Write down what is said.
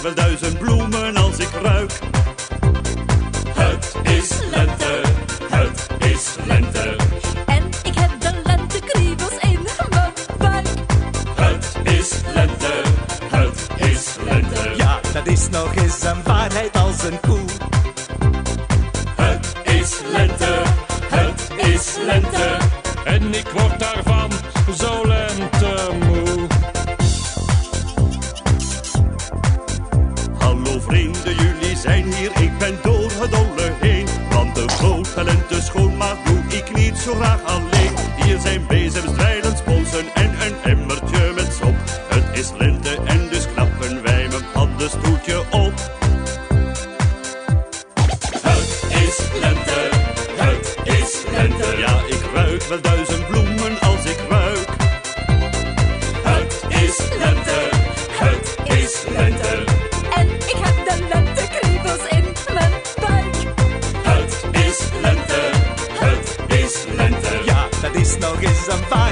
wel 1000 bloemen als ik ruik. Het is lente, het is lente. En ik heb de lentekriebels in mijn buik. Het is lente, het is lente. Ja, dat is nog eens een waarheid als een koe. Het is lente, het is lente. En ik word daarvan zo lentemoe. Hallo vrienden, jullie zijn hier, ik ben door het dolle heen. Want de grote lente schoonmaak doe ik niet zo graag alleen. Hier zijn bezems, dweilens, sponsen en een emmertje met sop. Het is lente en dus knappen wij mijn paddenstoeltje op. Het is lente, het is lente. Ja, ik ruik wel 1000 bloemen als ik ruik. Het is lente, het is lente. En ik heb de lentekriebels in mijn buik. Het is lente, het is lente. Ja, dat is nog eens een waarheid.